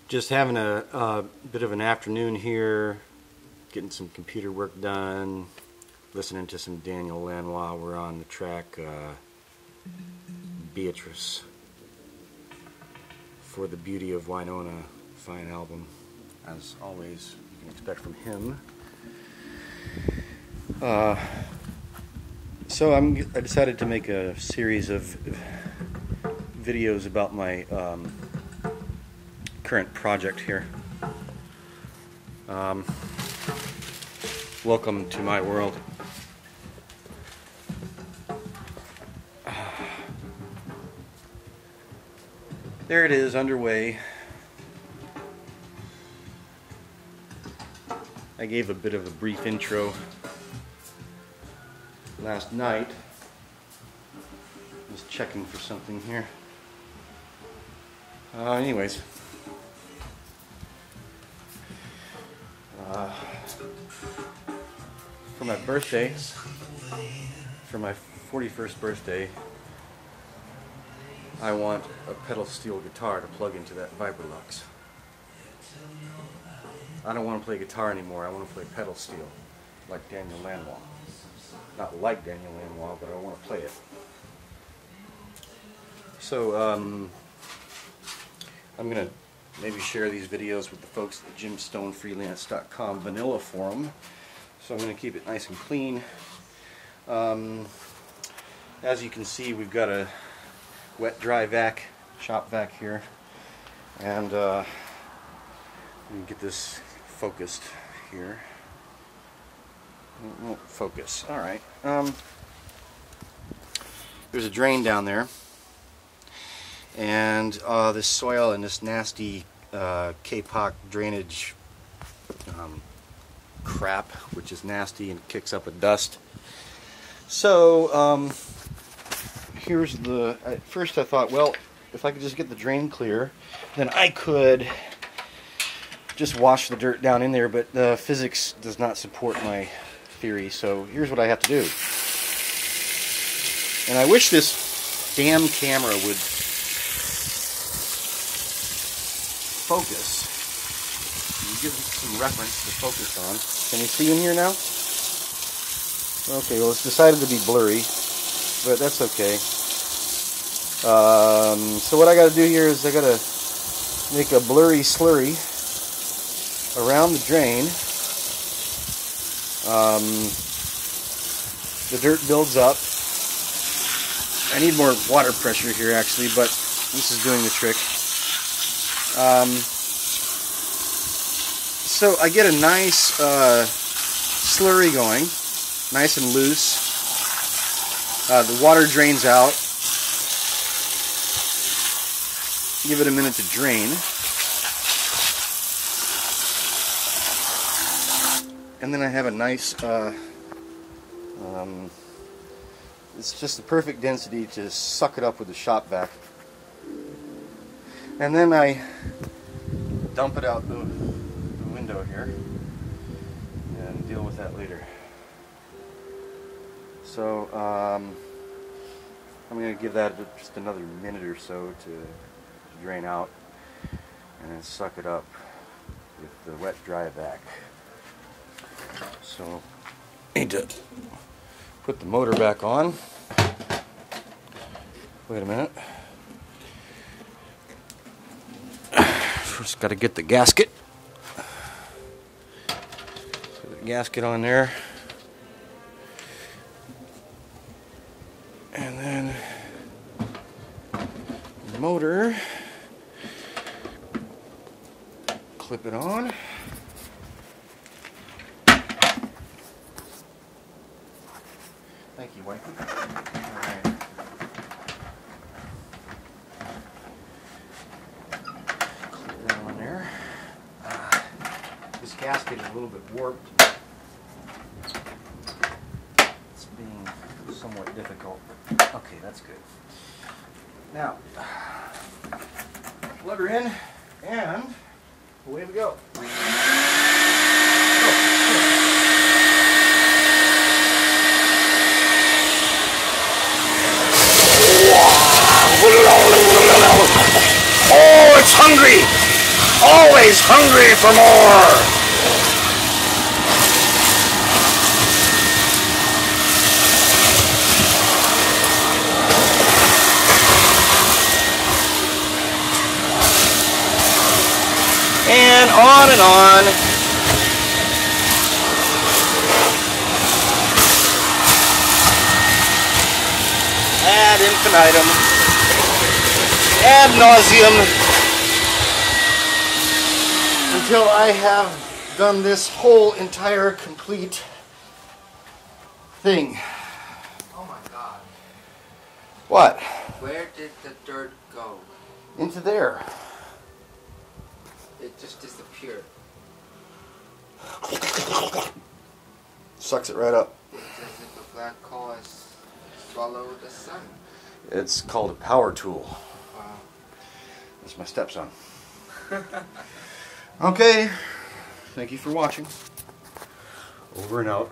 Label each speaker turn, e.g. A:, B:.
A: Just having a bit of an afternoon here, getting some computer work done, listening to some Daniel Lanois. We're on the track Beatrice for the Beauty of Winona, fine album, as always you can expect from him. So I decided to make a series of videos about my current project here. Welcome to my world. There it is, underway. I gave a bit of a brief intro last night. Just checking for something here. Anyways. For my birthday, for my 41st birthday, I want a pedal steel guitar to plug into that Vibrolux. I don't want to play guitar anymore, I want to play pedal steel, like Daniel Lanois. Not like Daniel Lanois, but I want to play it. So, I'm going to maybe share these videos with the folks at JimStoneFreelance.com Vanilla Forum. So I'm going to keep it nice and clean. As you can see, we've got a wet dry vac, shop vac here, and let me get this focused here. It won't focus. All right. There's a drain down there, and this soil and this nasty K-Pop drainage crap, which is nasty and kicks up a dust. So here's the. At first I thought, well, if I could just get the drain clear, then I could just wash the dirt down in there. But the physics does not support my theory. So here's what I have to do. And I wish this damn camera would focus. Give some reference to focus on. Can you see in here now? Okay, well it's decided to be blurry, but that's okay. So what I got to do here is I got to make a blurry slurry around the drain. The dirt builds up. I need more water pressure here actually, but this is doing the trick. So I get a nice slurry going, nice and loose. The water drains out. Give it a minute to drain. And then I have a nice, it's just the perfect density to suck it up with the shop vac. And then I dump it out the window here and deal with that later. So I'm going to give that just another minute or so to drain out and then suck it up with the wet dry vac. So need to put the motor back on. Wait a minute. First got to get the gasket. Put the gasket on there. And then the motor. Clip it on. Thank you, wifey. All right. Clip that on there. This gasket is a little bit warped. It's being somewhat difficult. Okay, that's good. Now, plug her in, and away we go.
B: Oh, it's hungry!
A: Always hungry for more. And on and on. Ad infinitum. Ad nauseum. Until I have done this whole entire complete thing.
B: Oh my God.
A: What?
B: Where did the dirt go?
A: Into there.
B: It just disappeared.
A: Sucks it right up.
B: It's as if a black hole has swallowed the sun.
A: It's called a power tool.
B: Wow.
A: That's my stepson. Okay. Thank you for watching. Over and out.